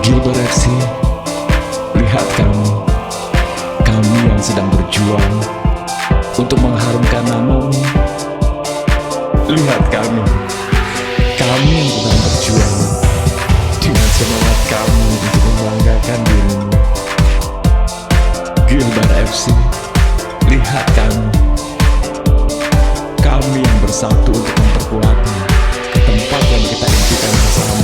Gilbert FC, lihat kami yang sedang berjuang untuk mengharumkan namamu. Lihat kami yang sedang berjuang dengan semangat kamu untuk membanggakan dirimu. Gilbert FC, lihat kami yang bersatu untuk memperkuatmu ke tempat yang kita impikan bersama.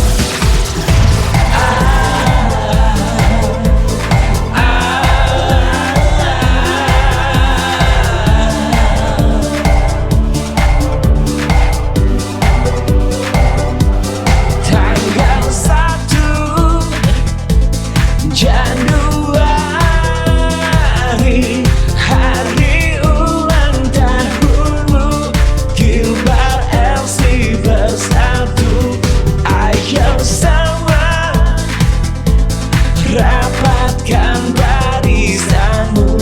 Rapatkan barisanmu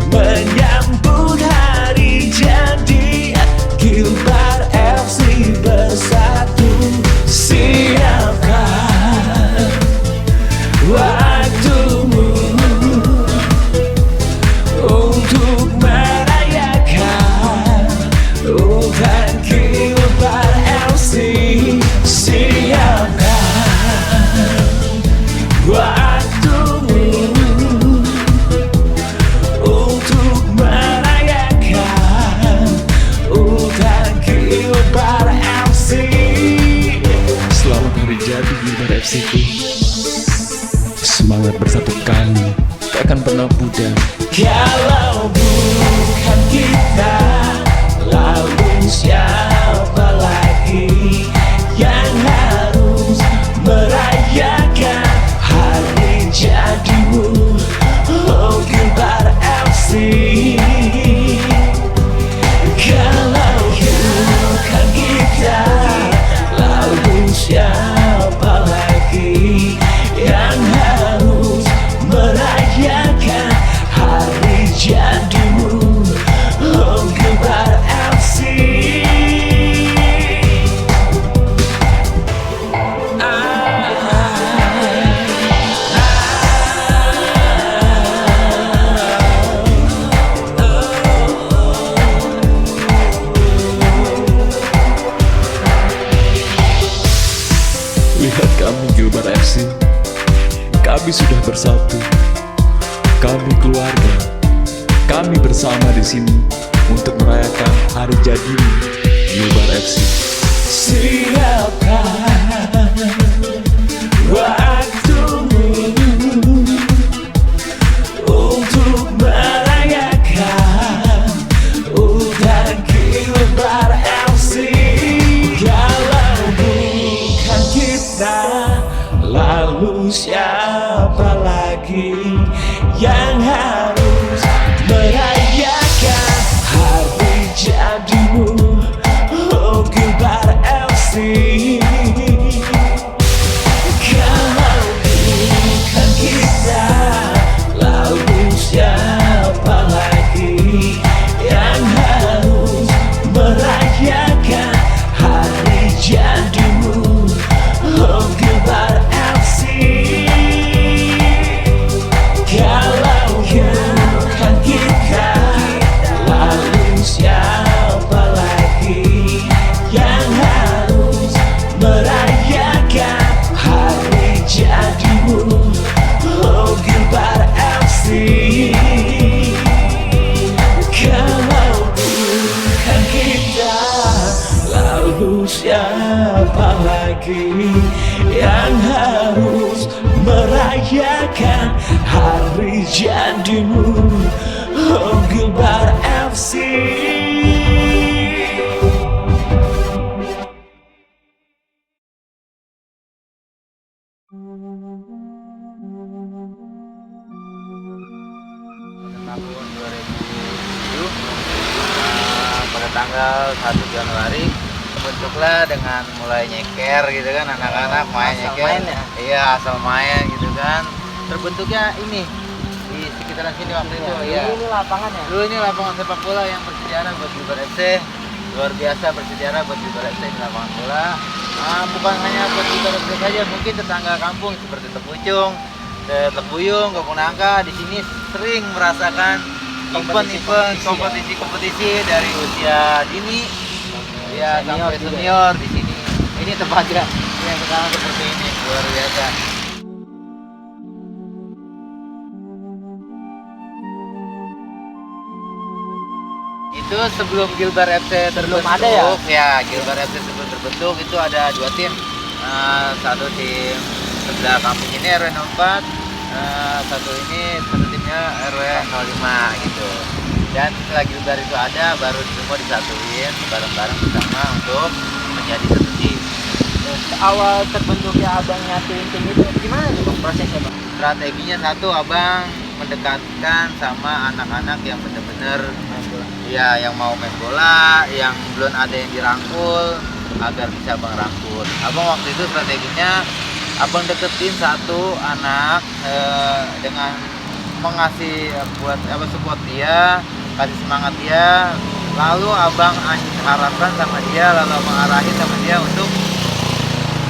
menyambut hari jadi Gilbert FC bersatu. Siapkan waktumu untuk merayakan ulang Gilbert FC. Siapkan Gilbert FC ku, semangat bersatu kami tak akan pernah pudar. Kalau bukan kita, lalu siapa lagi yang harus merayakan hari jadimu? Oh Gilbert FC, kalau bukan kita, lalu siapa lagi yang harus merayakan hari jadimu? Oh Gilbert FC. Lihat kami Gilbert FC, kami sudah bersatu. Kami keluarga, kami bersama di sini untuk merayakan hari jadimu Gilbert FC. Siapkan waktumu untuk merayakan ulang Gilbert FC. Kalau bukan kita, lalu siapa lagi yang harus merayakan hari jadimu? Oh Gilbert FC. Kalau bukan kita, lalu siapa lagi yang harus merayakan hari jadimu? Oh Gilbert FC. Kalau bukan kita, lalu siapa lagi yang harus merayakan hari jadimu? Oh Gilbert FC. Kalau bukan kita, lalu siapa lagi yang harus merayakan hari jadimu? Oh Gilbert FC. Tahun 2007 pada tanggal 1 Januari bentuklah dengan mulai nyeker gitu kan, anak-anak main nyeker, iya asal main gitu kan, terbentuknya ini di sekitaran sini waktu itu. Iya. Ini lapangan ya? Dulu ini lapangan sepak bola yang bersejarah buat Gilbert FC, luar biasa bersejarah buat Gilbert FC di lapangan bola. bukan hanya buat kita saja, mungkin tetangga kampung seperti Tepucung, Tepuyung, Kampung Nangka di sini sering merasakan kompetisi dari usia dini ya sampai senior di sini. Ini tempatnya yang sekarang seperti ini luar biasa. Itu sebelum Gilbar FC terbentuk, ada ya? Gilbar FC sebelum terbentuk itu ada 2 tim. Satu tim sebelah kampung ini RW 04, satu timnya RW 05 gitu. Dan setelah Gilbar itu ada, baru semua disatuin bareng-bareng bersama untuk menjadi satu tim. Awal terbentuknya abang nyatuin tim itu gimana nih bang prosesnya bang? Strateginya satu, abang mendekatkan sama anak-anak yang benar-benar ya yang mau main bola, yang belum ada yang dirangkul agar bisa abang rangkul. Abang waktu itu strateginya abang deketin satu anak dengan mengasih support dia, kasih semangat dia, lalu abang harapkan sama dia, lalu abang arahin sama dia untuk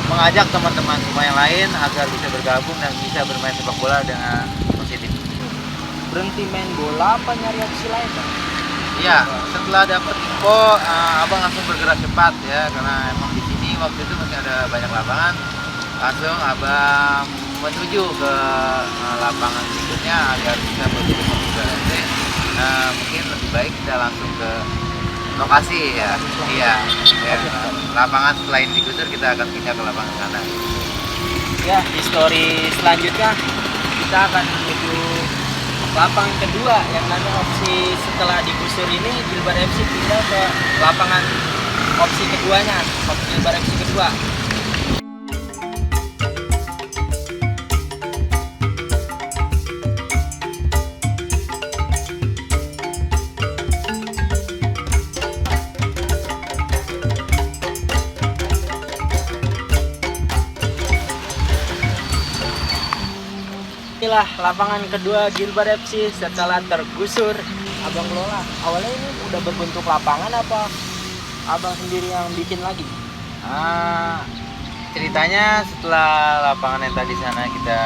mengajak teman-teman semua yang lain agar bisa bergabung dan bisa bermain sepak bola dengan positif. Berhenti main bola apa nyari opsi lain bang? Iya, setelah dapat info, abang langsung bergerak cepat ya, karena emang di sini waktu itu masih ada banyak lapangan. Langsung abang menuju ke lapangan berikutnya agar bisa bergabung juga nanti. Mungkin lebih baik kita langsung ke lokasi ya. Iya, ya. Lapangan selain digusur kita akan pindah ke lapangan sana. Ya, di story selanjutnya kita akan menuju lapangan kedua yang nanti opsi setelah digusur ini Gilbar FC pindah ke lapangan opsi keduanya, opsi Gilbar FC kedua. Inilah lapangan kedua Gilbar FC setelah tergusur abang kelola. Awalnya ini udah berbentuk lapangan apa abang sendiri yang bikin lagi? Ceritanya setelah lapangan yang tadi sana kita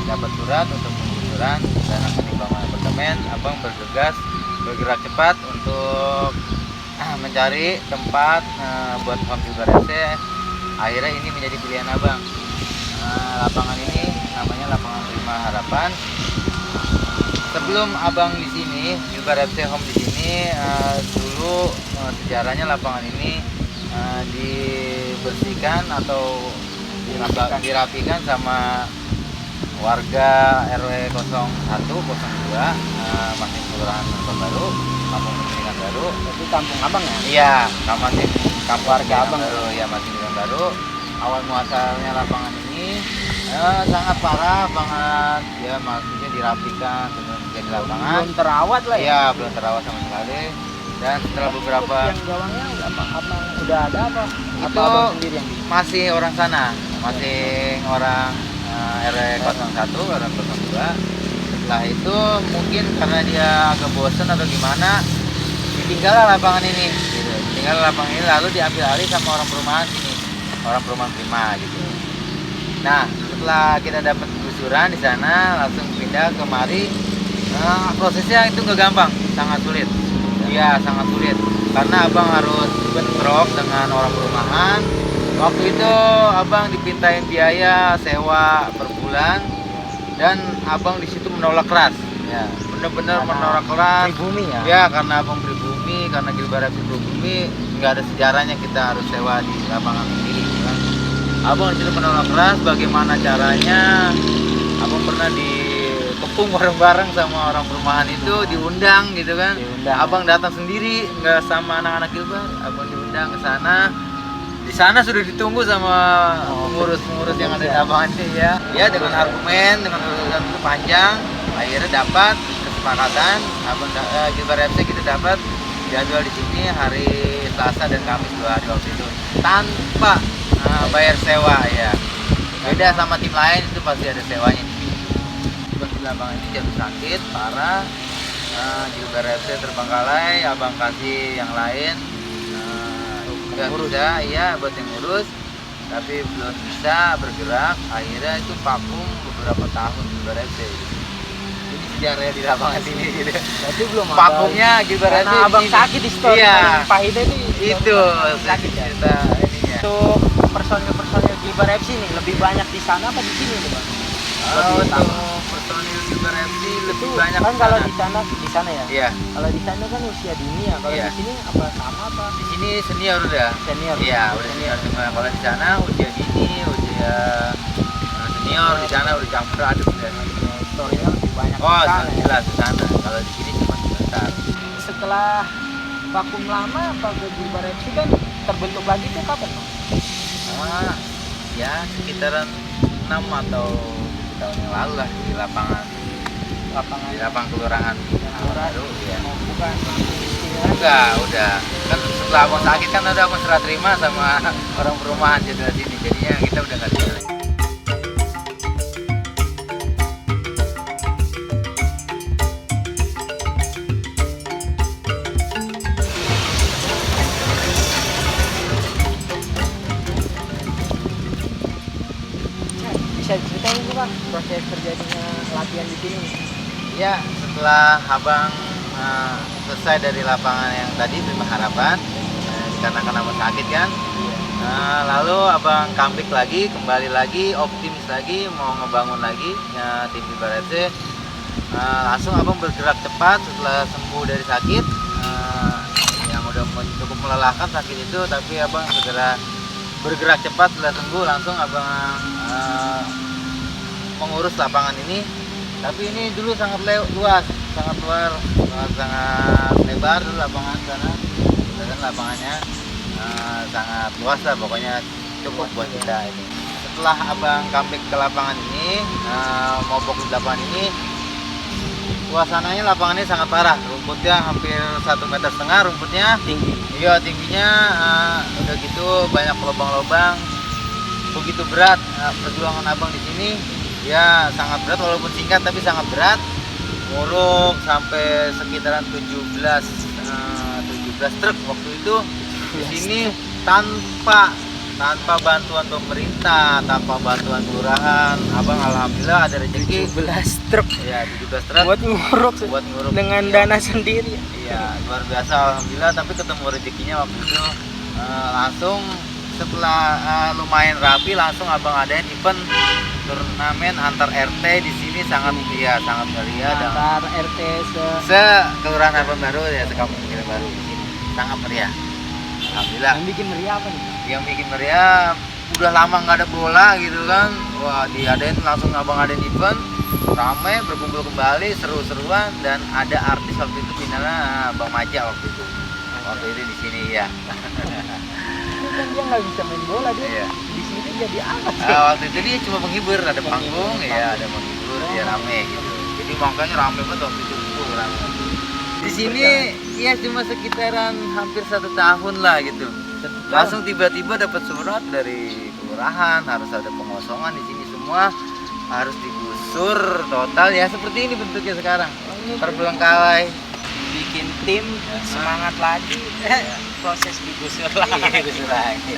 dapat surat untuk penggusuran dan penimbangan apartemen, abang bergerak cepat untuk mencari tempat buat home Gilbar FC. Akhirnya ini menjadi pilihan abang. Lapangan ini namanya lapangan Prima Harapan. Sebelum abang di sini, Gilbar FC home di sini, dulu sejarahnya lapangan ini dibersihkan atau dirapikan sama warga RW 01, 02, masih Kelurahan Baru, Kampung Pendidikan Baru. Itu kampung abang ya? Iya, kampung warga abang baru ya, masih Pendidikan Baru. Awal muasalnya lapangan ini sangat parah banget ya, maksudnya dirapikan dengan menjadi lapangan. Belum terawat lah ya? Iya, belum terawat sama sekali. Dan setelah beberapa yang gawangnya apa udah ada apa? Itu abang sendiri yang bikin? masih orang sana, masih orang RW 01, orang 02. Setelah itu mungkin karena dia agak bosan atau gimana, ditinggal lapangan ini gitu. Ditinggal lapangan ini lalu diambil alih sama orang perumahan sini, orang perumahan Prima gitu. Nah, setelah kita dapat gusuran di sana, langsung pindah kemari. Prosesnya itu nggak gampang, sangat sulit. Iya, sangat sulit. Karena abang harus bentrok dengan orang perumahan. Waktu itu abang dipintain biaya sewa per bulan dan abang di situ menolak keras. Ya, benar-benar menolak keras. Pribumi ya? Ya, karena abang pribumi, karena Gilbar FC pribumi, nggak ada sejarahnya kita harus sewa di lapangan sendiri. Kan? Abang di situ menolak keras. Bagaimana caranya? Abang pernah dikepung bareng-bareng sama orang perumahan itu, diundang gitu kan. Abang datang sendiri, nggak sama anak-anak Gilbar. Abang diundang ke sana. Di sana sudah ditunggu sama pengurus-pengurus yang ada di lapangan ini ya. Ya, dengan argumen, dengan urusan itu panjang, akhirnya dapat kesepakatan. Abang Gilbar FC kita dapat jadwal di sini hari Selasa dan Kamis 2 hari waktu itu tanpa bayar sewa ya. Beda sama tim lain, itu pasti ada sewanya di sini. Di lapangan ini jatuh sakit parah, Gilbar FC terbengkalai, abang kasih yang lain nggak bisa, iya buat yang ngurus. tapi belum bisa bergerak. Akhirnya itu vakum beberapa tahun Gilbar FC. Ini sejarahnya di lapangan sini gitu. Berarti belum ada. Vakumnya Gilbar FC. Karena abang di sini. sakit di story Iya. paling pahitnya ini. Itu sakit ya. cerita ininya. Untuk personil Gilbar FC nih lebih banyak di sana apa di sini nih bang? Lebih Untuk utama. personil Gilbar FC lebih Itu banyak kan di kalau sana. di sana ya. Iya. Kalau di sana kan usia dini ya. Kalau Iya. di sini apa sama apa? Di sini senior udah. Senior. Iya, udah senior semua. Kalau di sana usia dini, usia senior, di sana udah campur aduk udah. Storynya lebih banyak Oh, di sana ya. jelas di sana. Kalau di sini cuma sebentar. Setelah vakum lama apa Gilbar FC kan terbentuk lagi tuh kapan bang? Ya sekitaran 6 atau 7 tahun yang lalu lah di lapangan kelurahan baru ya. Oh, bukan Enggak, udah kan setelah abang sakit kan udah aku serah terima sama orang perumahan jadi sini, jadinya kita udah nggak di. bisa ceritain itu bang proses terjadinya latihan di sini. Ya, setelah abang selesai dari lapangan yang tadi Bima Harapan, dikarenakan abang sakit kan, lalu abang comeback lagi, kembali lagi, optimis lagi, mau ngebangun lagi tim Gilbar FC. Langsung abang bergerak cepat setelah sembuh dari sakit, yang udah cukup melelahkan sakit itu, tapi abang segera bergerak cepat setelah sembuh, langsung abang mengurus lapangan ini. Tapi ini dulu sangat luas, sangat lebar dulu lapangan sana. Dan lapangannya sangat luas lah, pokoknya cukup buat kita ini. Setelah abang comeback ke lapangan ini, mau fokus lapangan ini, suasananya lapangan ini sangat parah. Rumputnya hampir 1,5 meter rumputnya. Tinggi. Iya, tingginya udah gitu banyak lubang-lubang. Begitu berat perjuangan abang di sini. Ya sangat berat, walaupun singkat tapi sangat berat. Nguruk sampai sekitaran 17 truk waktu itu di sini tanpa bantuan pemerintah, tanpa bantuan kelurahan. Abang alhamdulillah ada rezeki 17 truk. ya 17 truk Buat nguruk dengan dana sendiri. iya luar biasa alhamdulillah. Tapi ketemu rezekinya waktu itu langsung setelah lumayan rapi, langsung abang adain event turnamen antar RT di sini. sangat meriah dan Antar RT kelurahan Abang Baru ya, sekampung Baru di sini sangat meriah alhamdulillah. yang bikin meriah apa nih? Yang bikin meriah udah lama nggak ada bola gitu kan, wah diadain langsung abang adain event ramai, berkumpul kembali, seru-seruan, dan ada artis waktu itu finalnya Bang Maja waktu itu di sini ya. Kan dia nggak bisa main bola, dia Iya. di sini jadi apa sih? Waktu itu dia cuma menghibur, ada panggung ya, ada menghibur, ya rame gitu. Jadi makanya rame banget waktu itu, rame. Di sini ya cuma sekitaran hampir 1 tahun lah gitu. Langsung tiba-tiba dapat surat dari kelurahan harus ada pengosongan di sini, semua harus digusur total ya, seperti ini bentuknya sekarang. Terbengkalai. Bikin tim semangat lagi, proses digusur Iya, lagi.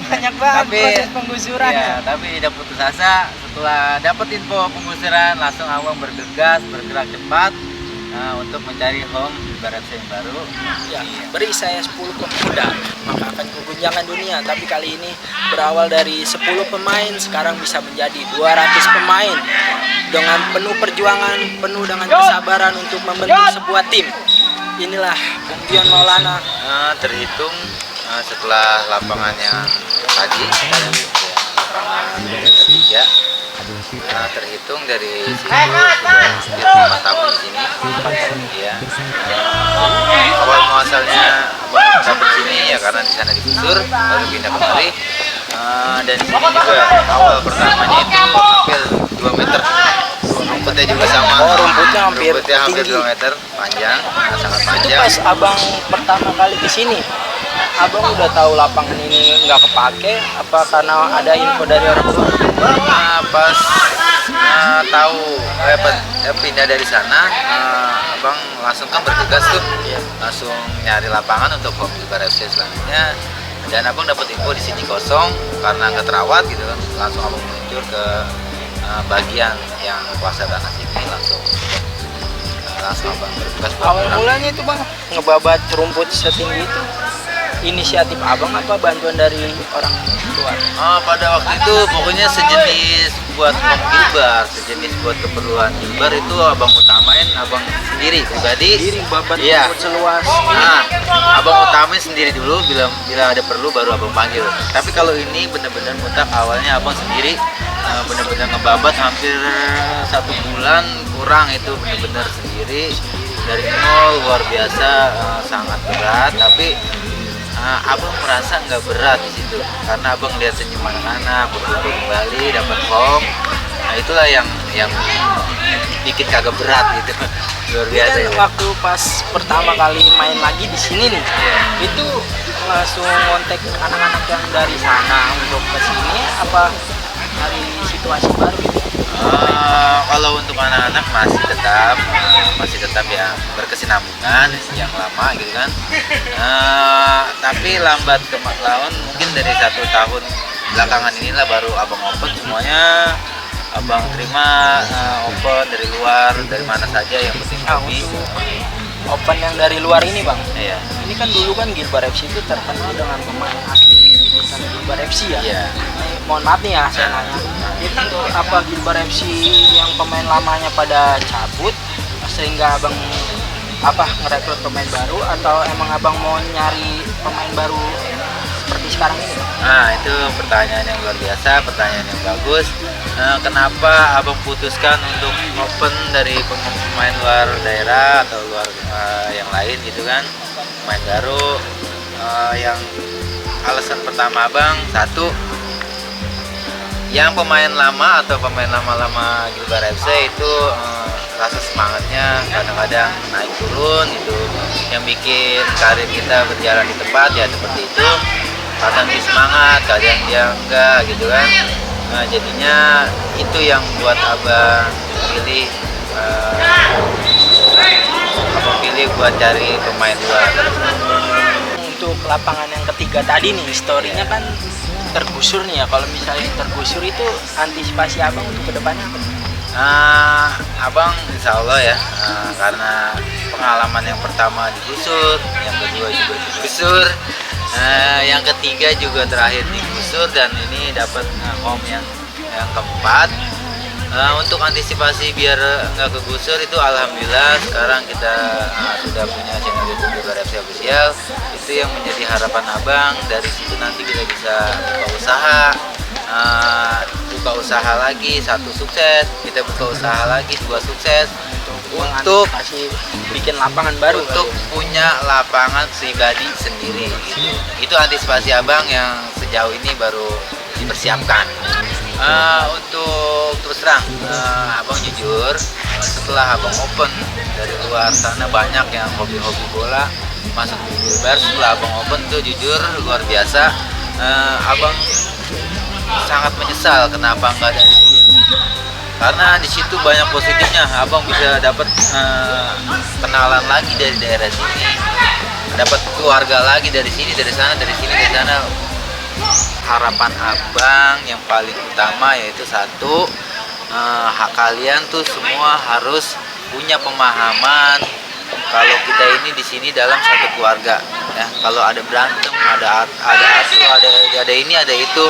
Banyak banget proses penggusuran. Ya, tapi udah putus asa. Setelah dapat info penggusuran, langsung abang bergegas, bergerak cepat untuk mencari home Gilbar FC yang baru. Ya, beri saya 10 pemuda, maka akan kegunjangan dunia. Tapi kali ini berawal dari 10 pemain, sekarang bisa menjadi 200 pemain. Dengan penuh perjuangan, penuh dengan kesabaran untuk membentuk sebuah tim. Inilah Bung Dion Maulana. Terhitung setelah lapangan yang tadi, lapangan ketiga, terhitung dari sini sudah 5 tahun di sini. Ya. Awal muasalnya dapat sini ya karena di sana digusur, lalu pindah kemari. Dan di sini juga awal pertamanya itu hampir 2 meter. Rumputnya juga sama. Oh, rumputnya hampir tinggi. 2 meter panjang, sangat panjang. Itu pas abang pertama kali ke sini, abang udah tahu lapangan ini nggak kepake, apa karena ada info dari orang tua? Pas tahu pindah dari sana, abang langsung kan bergegas tuh, langsung nyari lapangan untuk home Gilbar FC selanjutnya. Dan abang dapat info di sini kosong karena nggak terawat gitu kan, langsung abang meluncur ke bagian yang kuasa tanah sini, langsung abang bertugas. Awal mulanya itu bang ngebabat rumput setinggi itu inisiatif abang apa bantuan dari orang tua? Pada waktu itu pokoknya sejenis buat gilbar, sejenis buat keperluan gilbar itu abang utamain abang sendiri pribadi. Sendiri babat Iya. rumput seluas. Abang utamain sendiri dulu, bila ada perlu baru abang panggil. Tapi kalau ini benar-benar mutak awalnya abang sendiri, benar-benar ngebabat hampir 1 bulan kurang, itu benar-benar sendiri dari nol, luar biasa, sangat berat. Tapi abang merasa nggak berat di situ karena abang lihat senyum anak-anak, berkumpul kembali, dapat home. Nah itulah yang bikin kagak berat gitu. Luar biasa ya. Waktu pas pertama kali main lagi di sini nih, itu langsung kontak anak-anak yang dari sana untuk ke sini apa dari situasi baru gitu? Kalau untuk anak-anak masih tetap ya berkesinambungan yang lama gitu kan. Tapi lambat ke laun mungkin dari 1 tahun belakangan inilah baru abang open semuanya. Abang terima open dari luar, dari mana saja, yang penting kami. Open yang dari luar ini bang, Iya. ini kan dulu kan Gilbar FC itu terkenal dengan pemain asli bukan Gilbar FC ya. Iya. Mohon maaf nih ya saya nanya, itu apa Gilbar FC yang pemain lamanya pada cabut sehingga abang ngerekrut pemain baru, atau emang abang mau nyari pemain baru seperti sekarang ini? Nah itu pertanyaan yang luar biasa, pertanyaan yang bagus. Kenapa abang putuskan untuk open dari pemain luar daerah atau luar yang lain gitu kan, pemain baru? Yang alasan pertama abang, satu, yang pemain lama atau pemain lama Gilbar FC itu rasa semangatnya kadang-kadang naik turun gitu, yang bikin karir kita berjalan di tempat ya seperti itu. Kadang dia semangat, kadang dia enggak gitu kan. Jadinya itu yang buat abang pilih buat cari pemain luar. Untuk lapangan yang ketiga tadi nih, historinya kan tergusur nih ya. Kalau misalnya tergusur itu antisipasi abang untuk kedepannya apa? Abang insya Allah ya, karena pengalaman yang pertama digusur, yang kedua juga digusur, yang ketiga juga terakhir digusur, dan ini dapat home yang keempat. Untuk antisipasi biar nggak kegusur itu alhamdulillah sekarang kita sudah punya channel YouTube Gilbar FC Official. Itu yang menjadi harapan abang, dari situ nanti kita bisa buka usaha lagi, 1 sukses, kita buka usaha lagi 2 sukses, untuk bikin lapangan baru, untuk punya lapangan pribadi sendiri gitu. Itu antisipasi abang yang sejauh ini baru dipersiapkan. Untuk terus terang, abang jujur, setelah abang open dari luar sana banyak yang hobi-hobi bola masuk di Gilbar. Setelah abang open tuh jujur luar biasa, abang sangat menyesal kenapa nggak ada di sini. Karena di situ banyak positifnya, abang bisa dapat kenalan lagi dari daerah sini, dapat keluarga lagi dari sini, dari sana, dari sini, dari sana. Harapan abang yang paling utama yaitu satu, kalian tuh semua harus punya pemahaman kalau kita ini di sini dalam satu keluarga ya. Kalau ada berantem, ada asuh, ada ini, ada itu,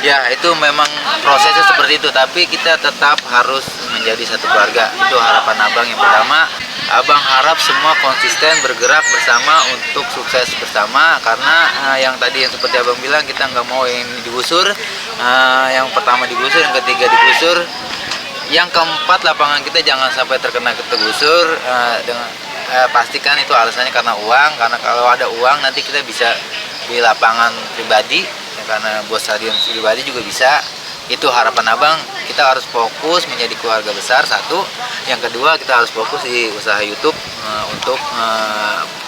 ya itu memang prosesnya seperti itu, tapi kita tetap harus menjadi satu keluarga. Itu harapan abang yang pertama. Abang harap semua konsisten bergerak bersama untuk sukses bersama, karena yang tadi yang seperti abang bilang, kita nggak mau yang digusur. Yang pertama digusur, yang ketiga digusur, yang keempat lapangan kita jangan sampai terkena tergusur. Pastikan itu alasannya karena uang, karena kalau ada uang nanti kita bisa beli lapangan pribadi ya, karena buat stadion pribadi juga bisa. Itu harapan abang, kita harus fokus menjadi keluarga besar, satu. Yang kedua, kita harus fokus di usaha YouTube untuk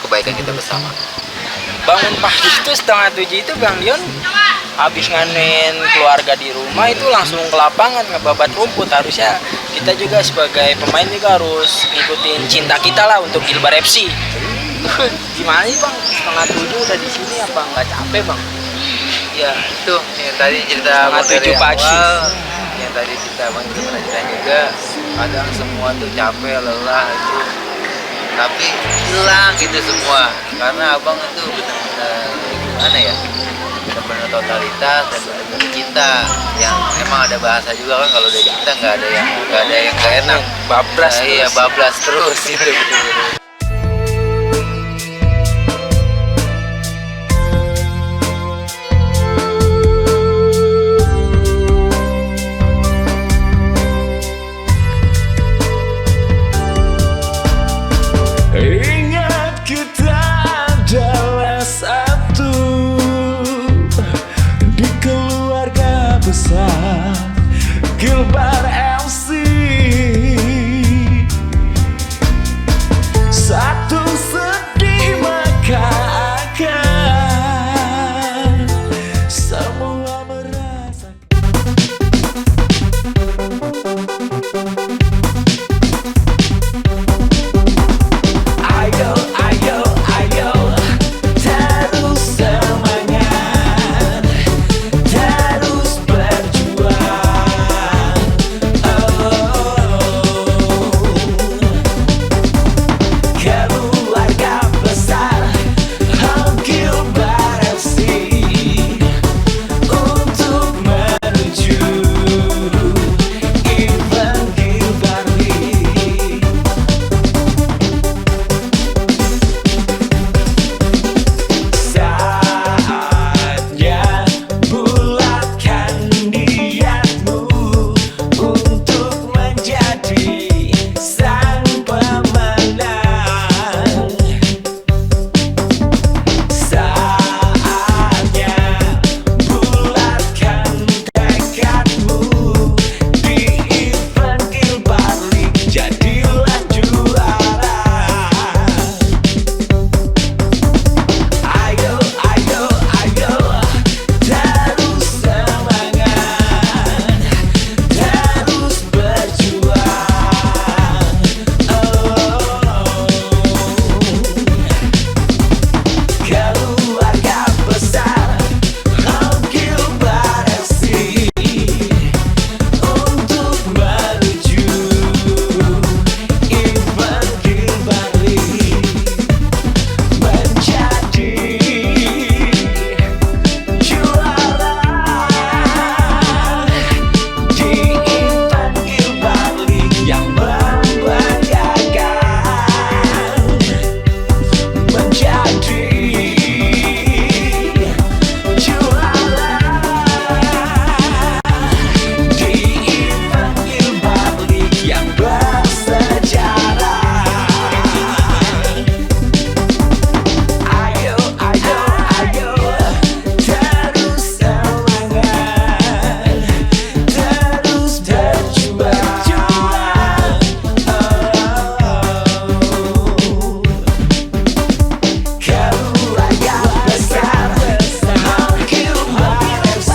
kebaikan kita bersama. Bangun pagi itu 6:30 itu Bang Dion habis nganin keluarga di rumah itu langsung ke lapangan ngebabat rumput. Harusnya kita juga sebagai pemain juga harus ngikutin cinta kita lah untuk Gilbar FC. Gimana sih Bang, 6:30 udah di sini, apa nggak capek Bang? Ya itu yang tadi cerita Bang dari 7 pagi. awal, yang tadi cerita Bang itu pernah cerita juga, kadang semua tuh capek, lelah itu, tapi hilang gitu semua karena abang itu benar-benar gimana ya, benar-benar totalitas dan benar-benar cinta, yang emang ada bahasa juga kan kalau udah cinta nggak ada yang nggak enak, Bablas nah, iya terus. bablas terus itu betul-betul. Ingat kita adalah satu di keluarga besar Gilbar MC. Satu sedih maka akan semua merasakan. Ayo, ayo, ayo, terus semangat, terus berjuang. Keluarga besar Gilbar FC untuk menuju event Gilbar League. Saatnya bulatkan niatmu untuk menjadi sang pemenang. Saatnya bulatkan tekadmu di event Gilbar League, jadilah juara. Ayo, ayo, ayo, terus semangat, terus berjuang. Keluarga besar Gilbar FC untuk menuju event Gilbar League, menjadi juara di event Gilbar League yang membanggakan, menjadi juara di event Gilbar League yang bersejarah. Ayo, ayo, ayo, terus semangat, terus berjuang. Keluarga besar Gilbar FC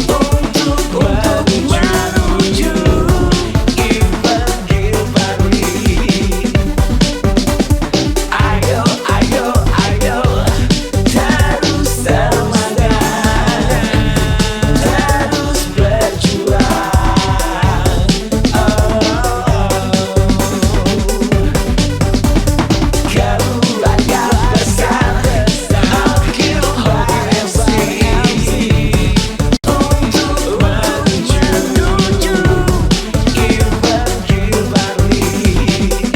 untuk menuju event Gilbar League. Ayo, ayo, ayo, terus semangat, terus berjuang. Keluarga besar Gilbar FC untuk menuju event Gilbar League.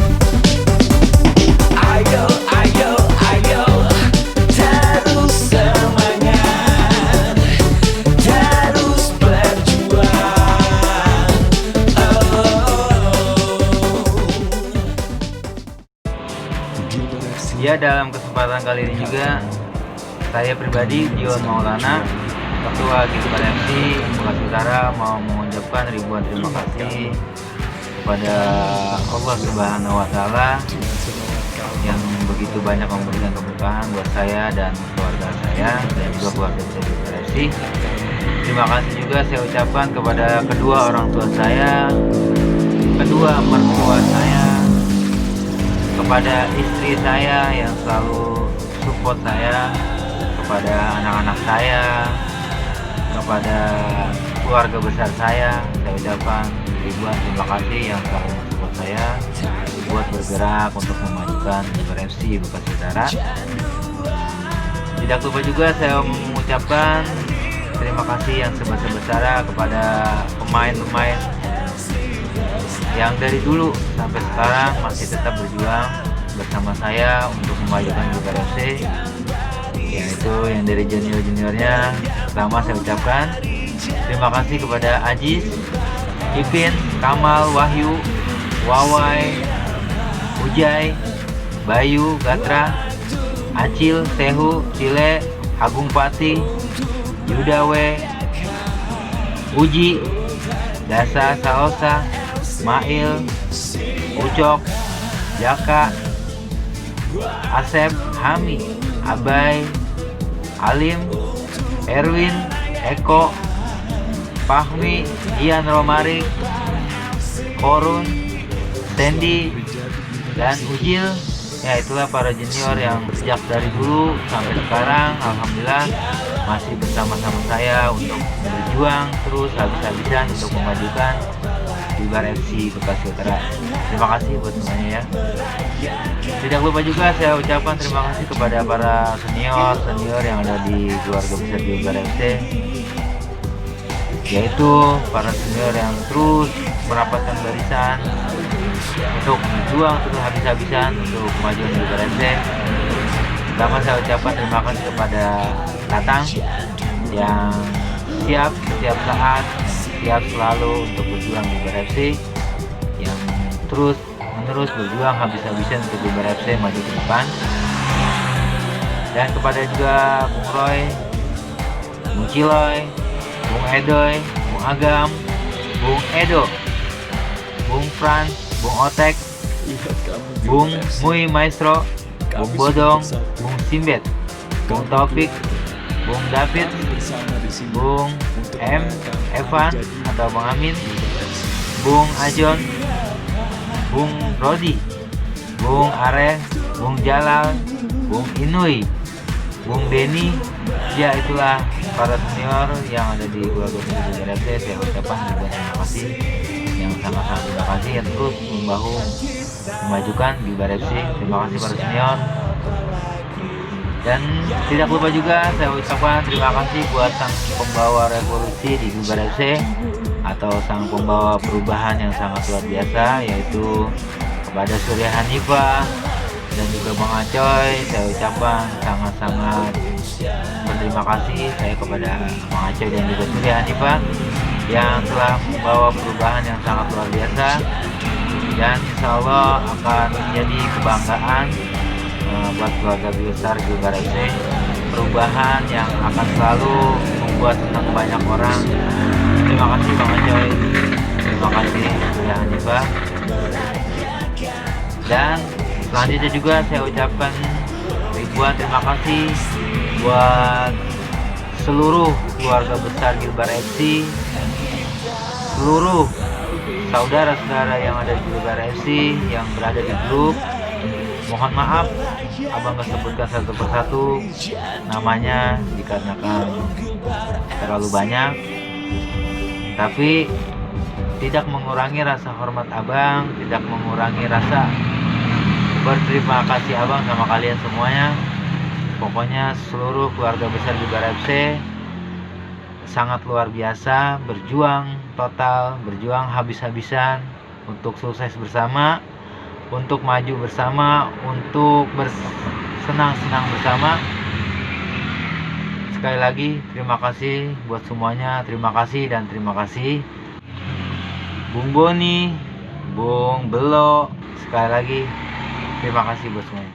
Ayo, ayo, ayo, terus semangat, terus berjuang. Ya, dalam kesempatan kali ini juga saya pribadi Dion Maulana, Ketua Gilbar FC Bekasi Utara, mau mengucapkan ribuan terima kasih kepada Allah Subhanahu wa Ta'ala yang begitu banyak memberikan keberkahan buat saya dan keluarga saya dan juga keluarga besar Gilbar FC. Terima kasih juga saya ucapkan kepada kedua orang tua saya, kedua mertua saya, kepada istri saya yang selalu support saya, kepada anak-anak saya, kepada keluarga besar saya ucapkan ribuan terima kasih yang selalu support saya buat bergerak untuk memajukan Gilbar FC Bekasi Utara. Tidak lupa juga saya mengucapkan terima kasih yang sebesar-besarnya kepada pemain-pemain yang dari dulu sampai sekarang masih tetap berjuang bersama saya untuk memajukan Gilbar FC, yaitu yang dari junior-juniornya. Pertama saya ucapkan terima kasih kepada Ajis, Ipin, Kamal, Wahyu, Wawai, Ujai, Bayu, Gatra, Acil, Tehu, Cile, Agung Pati, Yudawe, Uji, Dasa, Saosa, Mail, Ucok, Jaka, Asep, Hami, Abai, Alim, Erwin, Eko, Fahmi, Ian Romarik, Korun, Sandy, dan Ujil. Ya, itulah para junior yang sejak dari dulu sampai sekarang alhamdulillah masih bersama-sama saya untuk berjuang terus habis-habisan untuk memajukan Gilbar FC Bekasi Utara. Terima kasih buat semuanya ya. Tidak lupa juga saya ucapkan terima kasih kepada para senior yang ada di keluarga besar Gilbar FC, yaitu para senior yang terus merapatkan barisan untuk berjuang terus habis-habisan untuk kemajuan Gilbar FC. Pertama saya ucapkan terima kasih kepada Tatang yang siap setiap saat, siap selalu untuk berjuang Gilbar FC, yang terus menerus berjuang habis-habisan untuk Gilbar FC maju ke depan. Dan kepada juga Bung Roy, Bung Ciloy, Bung Edoy, Bung Agam, Bung Edo, Bung Frans, Bung Otek, Bung Mui Maestro, Bung Bodong, Bung Simbet, Bung Taufik, Bung David, Bung M, Evan atau Bang Amin, Bung Ajon, Bung Rodi, Bung Are, Bung Jalal, Bung Inui, Bung Denny. Ya, itulah para senior yang ada di keluarga besar Gilbar FC. Saya ucapkan ribuan terima kasih yang sangat-sangat terima kasih yang terus membahu memajukan Gilbar FC. Terima kasih para senior. Dan tidak lupa juga saya ucapkan terima kasih buat sang pembawa revolusi di Gilbar FC atau sang pembawa perubahan yang sangat luar biasa, yaitu kepada Surya Hanifah dan juga Bang Acoy. Saya ucapkan sangat-sangat berterima kasih saya kepada Bang Acoy dan juga Surya Hanifah yang telah membawa perubahan yang sangat luar biasa, dan insya Allah akan menjadi kebanggaan buat keluarga besar Gilbar FC, perubahan yang akan selalu membuat senang banyak orang. Terima kasih Bang Acoy, terima kasih Surya Hanifah. Dan selanjutnya juga saya ucapkan ribuan terima kasih buat seluruh keluarga besar Gilbar FC, seluruh saudara-saudara yang ada di Gilbar FC yang berada di grup. Mohon maaf abang gak sebutkan satu persatu namanya dikarenakan terlalu banyak, tapi tidak mengurangi rasa hormat abang, tidak mengurangi rasa berterima kasih abang sama kalian semuanya. Pokoknya seluruh keluarga besar Gilbar FC sangat luar biasa, berjuang total, berjuang habis-habisan untuk sukses bersama, untuk maju bersama, untuk bersenang-senang bersama. Sekali lagi terima kasih buat semuanya, terima kasih dan terima kasih Bung Boni, Bung Belo. Sekali lagi terima kasih buat semuanya.